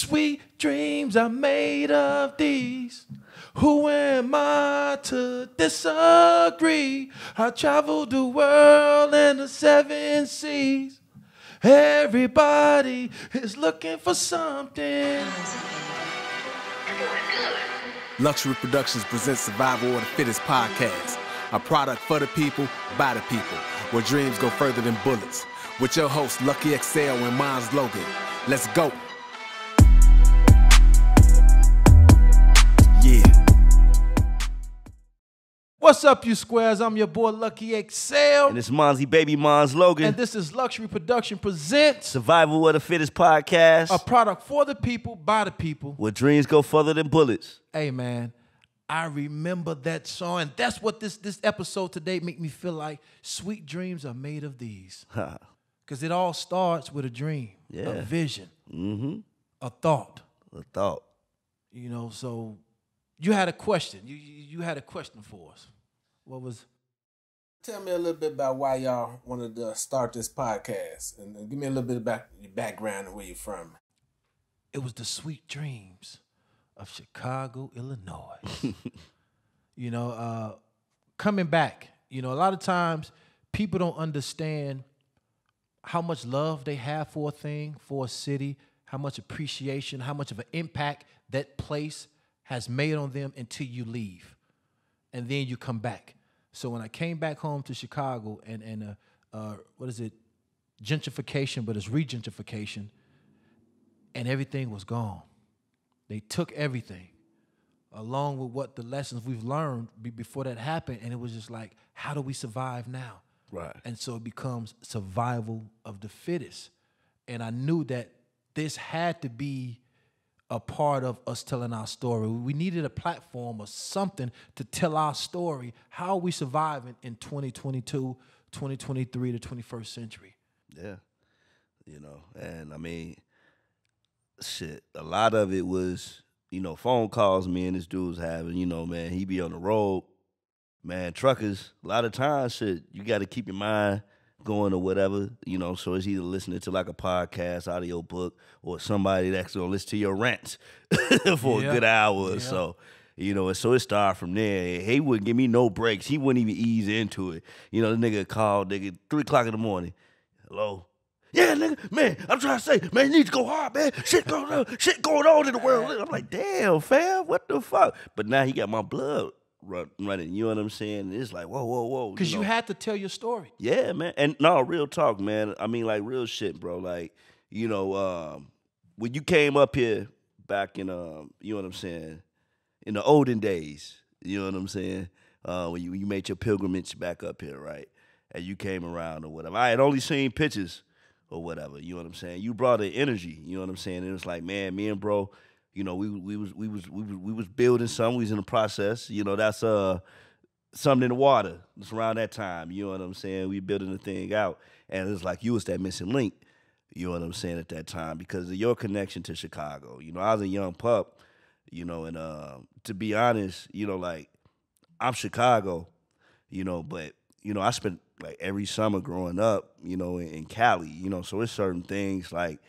Sweet dreams are made of these. Who am I to disagree? I traveled the world and the 7 seas. Everybody is looking for something. Luxury Productions presents Survival of the Fittest podcast, a product for the people, by the people, where dreams go further than bullets. With your hosts, Lucky XL and Monz Logan. Let's go. Yeah. What's up, you squares? I'm your boy, Lucky XL. And it's Monzy Baby Monz Logan. And this is Luxury Production presents Survival of the Fittest podcast. a product for the people, by the people. Where dreams go further than bullets. Hey, man, I remember that song, and that's what this episode today make me feel like. Sweet dreams are made of these. Because it all starts with a dream, a vision, a thought. A thought. You know, so you had a question. You had a question for us. What was? Tell me a little bit about why y'all wanted to start this podcast, and give me a little bit about your background and where you're from. It was the sweet dreams of Chicago, Illinois. You know, coming back, you know, a lot of times people don't understand how much love they have for a thing, for a city, how much appreciation, how much of an impact that place has made on them until you leave. And then you come back. So when I came back home to Chicago and what is it? Gentrification, but it's regentrification, and everything was gone. They took everything, along with what the lessons we've learned before that happened, and it was just like, how do we survive now? Right. And so it becomes survival of the fittest. And I knew that this had to be a part of us telling our story. We needed a platform or something to tell our story. How are we surviving in 2022, 2023, the 21st century? Yeah. You know, and I mean, shit, a lot of it was, you know, phone calls me and this dude was having, you know, man, he be on the road. Man, truckers, a lot of times, shit, you got to keep your mind going or whatever, you know, so it's either listening to like a podcast, audio book, or somebody that's going to listen to your rants for a good hour or so. You know, and so it started from there. He wouldn't give me no breaks. He wouldn't even ease into it. You know, the nigga called, 3 o'clock in the morning. Hello? Yeah, nigga, man, I'm trying to say, man, you need to go hard, man. Shit going on in the world. I'm like, damn, fam, what the fuck? But now he got my blood running, you know what I'm saying? It's like, whoa. Because you had to tell your story. Yeah, man. And no, real talk, man. I mean, like, real shit, bro. Like, you know, when you came up here back in, you know what I'm saying, in the olden days, you know what I'm saying, when you made your pilgrimage back up here, right? And you came around or whatever. I had only seen pictures or whatever, you know what I'm saying? You brought the energy, you know what I'm saying? And it was like, man, me and bro, you know, we was building something. We was in the process. You know, that's something in the water. It's around that time. You know what I'm saying? We building the thing out, and it's like you was that missing link. You know what I'm saying at that time because of your connection to Chicago. You know, I was a young pup. You know, and to be honest, you know, like I'm Chicago. You know, but you know, I spent like every summer growing up. You know, in Cali. You know, so it's certain things like,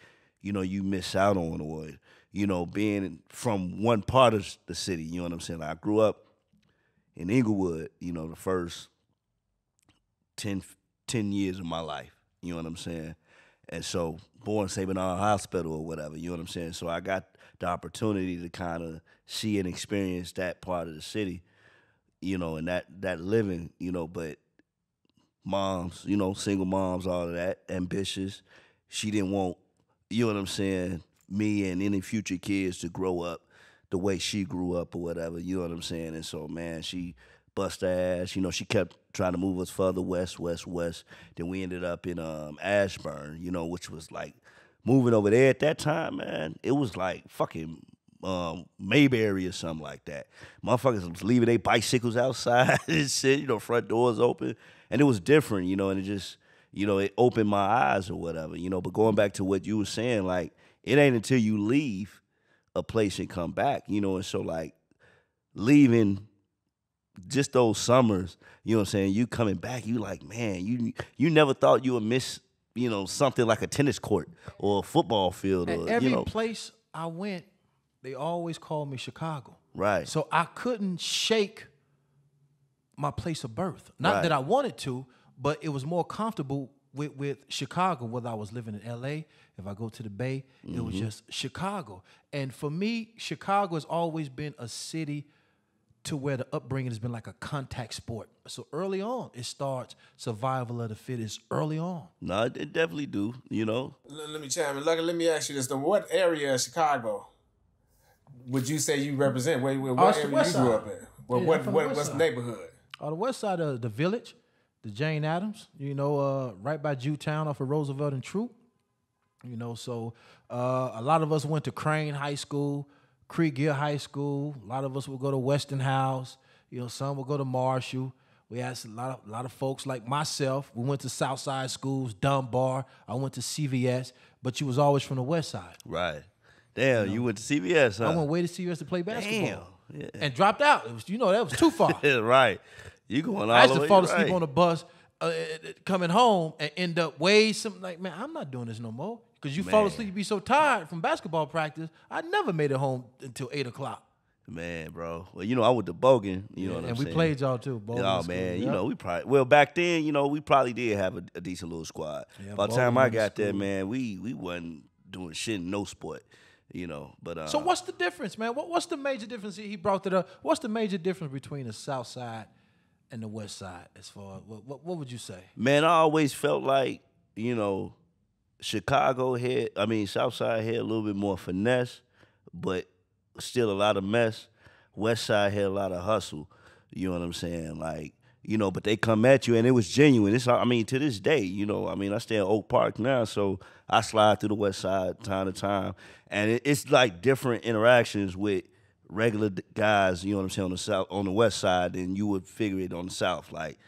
you know, you miss out on or, you know, being from one part of the city, you know what I'm saying? Like I grew up in Inglewood, you know, the first 10 years of my life, you know what I'm saying? And so, born Sabin Hospital or whatever, you know what I'm saying? So I got the opportunity to kind of see and experience that part of the city, you know, and that living, you know, but moms, you know, single moms, all of that, ambitious. She didn't want, you know what I'm saying, me and any future kids to grow up the way she grew up or whatever, you know what I'm saying? And so, man, she bust her ass. You know, she kept trying to move us further west. Then we ended up in Ashburn, you know, which was like moving over there at that time, man. It was like fucking Mayberry or something like that. Motherfuckers was leaving their bicycles outside and shit, you know, front doors open. And it was different, you know, and it just, you know, it opened my eyes or whatever, you know. But going back to what you were saying, like, it ain't until you leave a place and come back, you know. And so, like, leaving just those summers, you know what I'm saying, you coming back, you like, man, you never thought you would miss, you know, something like a tennis court or a football field. And or every you know, place I went, they always called me Chicago. Right. So I couldn't shake my place of birth. Not that I wanted to, but it was more comfortable with Chicago, whether I was living in LA, if I go to the Bay, it was just Chicago. And for me, Chicago has always been a city to where the upbringing has been like a contact sport. So early on, it starts survival of the fittest early on. No, it definitely do, you know. Let me chime in. Lucky, let me ask you this. What area of Chicago would you say you represent? What area you grew up in? What's the neighborhood? On the west side of the Village, the Jane Addams, you know, right by Jewtown off of Roosevelt and Troop. You know, so a lot of us went to Crane High School, Creek Hill High School. A lot of us would go to Weston House. You know, some would go to Marshall. We had a lot of folks like myself. We went to Southside schools, Dunbar. I went to CVS, but you was always from the west side. Right. Damn, you went to CVS, huh? I went way to CVS to play basketball. Damn. Yeah. And dropped out. It was, you know, that was too far. Right. You going all the way. I used to fall asleep on the bus coming home and end up way something like, man, I'm not doing this no more. Because you fall asleep, you be so tired from basketball practice. I never made it home until 8 o'clock. Man, bro. Well, you know, I went to Bogan, you know what I'm saying? And we played y'all too, Bogan. Oh, man, you know, we probably, well, back then, you know, we probably did have a decent little squad. Yeah, by the time I got there, man, we wasn't doing shit in no sport, you know. But so what's the difference, man? What's the major difference? He brought it up. What's the major difference between the South Side and the West Side as far as, what would you say? Man, I always felt like, you know, South Side had a little bit more finesse, but still a lot of mess. West Side had a lot of hustle. You know what I'm saying? Like, you know, but they come at you and it was genuine. To this day, you know, I stay in Oak Park now, so I slide through the West Side time to time. And it's like different interactions with regular guys, you know what I'm saying, on the West Side than you would figure it on the South. Like,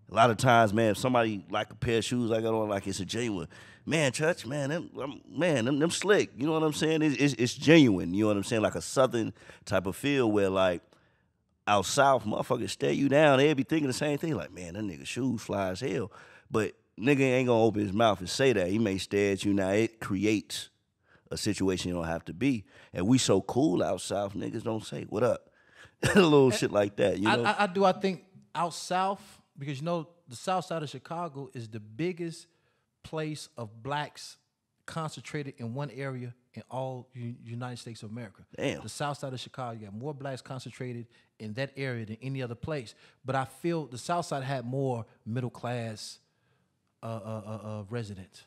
a lot of times, man, if somebody like a pair of shoes I got on, like it's a genuine, man, Church, man, them slick. You know what I'm saying? It's genuine. You know what I'm saying? Like a Southern type of feel where, like, out South, motherfuckers stare you down. They'll be thinking the same thing. Like, man, that nigga shoes fly as hell. But nigga ain't gonna open his mouth and say that. He may stare at you. Now, it creates a situation you don't have to be. And we so cool out South, niggas don't say, what up? A little shit like that, you know? I think out South, because, you know, the South Side of Chicago is the biggest place of blacks concentrated in one area in all United States of America. Damn. The South Side of Chicago, you got more blacks concentrated in that area than any other place. But I feel the South Side had more middle class residents.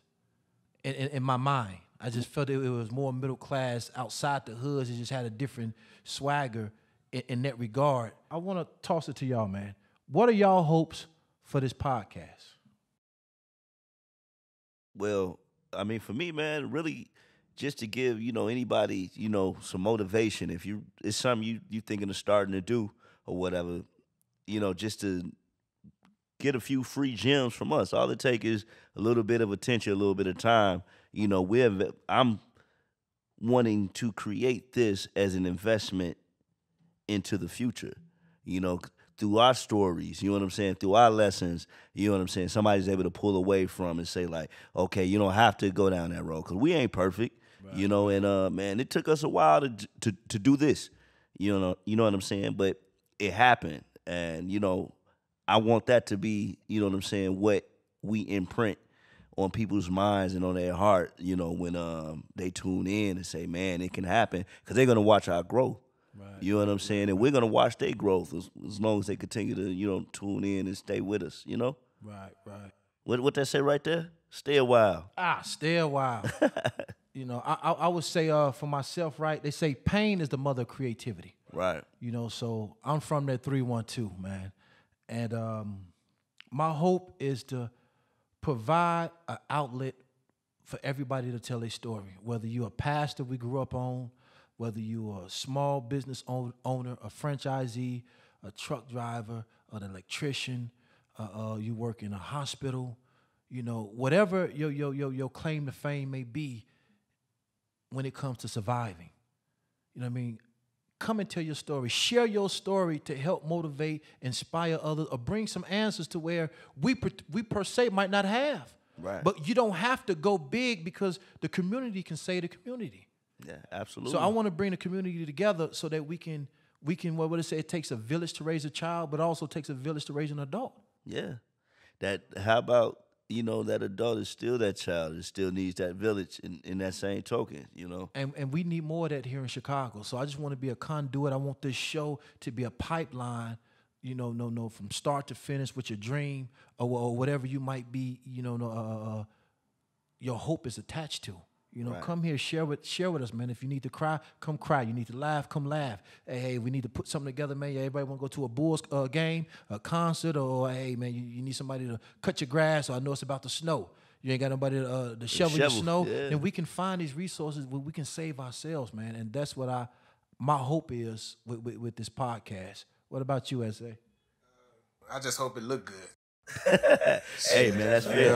In my mind, I just felt it was more middle class outside the hoods. It just had a different swagger in that regard. I want to toss it to y'all, man. What are y'all hopes for this podcast? Well, for me, man, really just to give, you know, anybody, you know, some motivation. If it's something you thinking of starting to do or whatever, you know, just to get a few free gems from us. All it takes is a little bit of attention, a little bit of time. You know, I'm wanting to create this as an investment into the future, you know, through our stories, you know what I'm saying, through our lessons, you know what I'm saying, somebody's able to pull away from and say, like, okay, you don't have to go down that road, because we ain't perfect, right. You know, and, man, it took us a while to do this, you know what I'm saying, but it happened, and, you know, I want that to be, you know what I'm saying, what we imprint on people's minds and on their heart, you know, when they tune in and say, man, it can happen, because they're going to watch our growth. Right. You know what I'm saying? And we're going to watch their growth as long as they continue to, you know, tune in and stay with us, you know? Right. What that say right there? Stay a while. Stay a while. You know, I would say for myself, right, they say pain is the mother of creativity. Right. You know, so I'm from that 312, man. And my hope is to provide an outlet for everybody to tell their story, whether you're a pastor we grew up on, whether you're a small business owner, a franchisee, a truck driver, an electrician, you work in a hospital, you know, whatever your claim to fame may be when it comes to surviving. You know what I mean? Come and tell your story. Share your story to help motivate, inspire others, or bring some answers to where we per se might not have. Right. But you don't have to go big, because the community can say the community. Yeah, absolutely. So I want to bring the community together so that we can what would it say? It takes a village to raise a child, but also takes a village to raise an adult. Yeah. How about, that adult is still that child. It still needs that village in that same token, And we need more of that here in Chicago. So I just want to be a conduit. I want this show to be a pipeline, from start to finish with your dream or whatever you might be, your hope is attached to. Right. Come here, share with us, man. If you need to cry, come cry. You need to laugh, come laugh. Hey, we need to put something together, man. Everybody want to go to a Bulls game, a concert, or hey, man, you need somebody to cut your grass, or I know it's about to snow. You ain't got nobody to shovel your snow. Yeah. Then we can find these resources where we can save ourselves, man. And that's what my hope is with this podcast. What about you, S.A.? I just hope it look good. Hey, man, that's fair.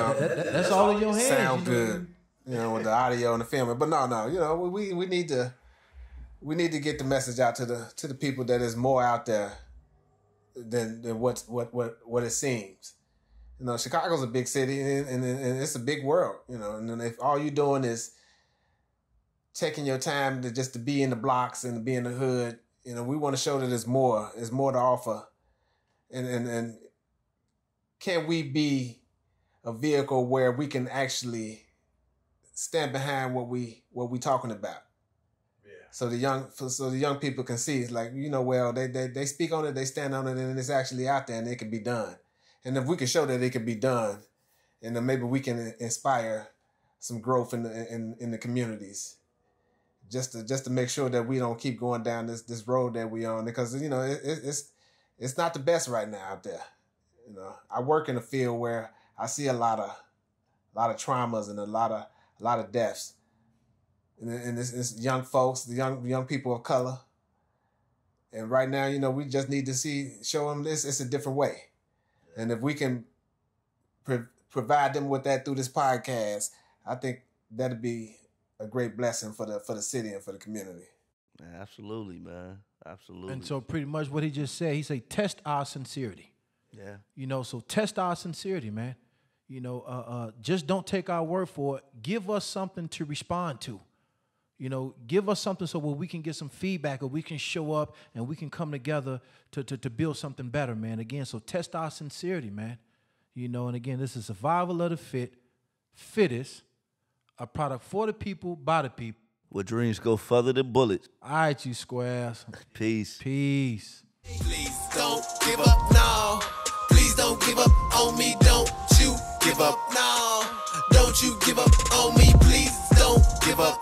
That's all in your hands. Sound good. With the audio and the film. But no, we need to get the message out to the people that is more out there than what it seems. Chicago's a big city and it's a big world. And if all you're doing is taking your time to be in the blocks and to be in the hood, we want to show that there's more to offer. And can we be a vehicle where we can actually stand behind what we talking about? Yeah. So the young people can see it's like, they speak on it, they stand on it, and it's actually out there and it can be done. And if we can show that it can be done, and then maybe we can inspire some growth in the communities. Just to make sure that we don't keep going down this road that we on, because it's not the best right now out there. I work in a field where I see a lot of traumas and a lot of deaths, and it's young folks, the young people of color. And right now, we just need to show them it's a different way, and if we can provide them with that through this podcast, I think that'd be a great blessing for the city and for the community. Absolutely, man. Absolutely. And so pretty much what he just said, he said, test our sincerity. Yeah. So test our sincerity, man. Just don't take our word for it. Give us something to respond to. Give us something so we can get some feedback, or we can show up and we can come together to build something better, man. Again, so test our sincerity, man. And again, this is Survival of the Fittest, a product for the people, by the people. Where dreams go further than bullets. All right, you squares. Peace. Peace. Please don't give up now. Please don't give up on me. Don't you give up now. Don't you give up on me. Please don't give up.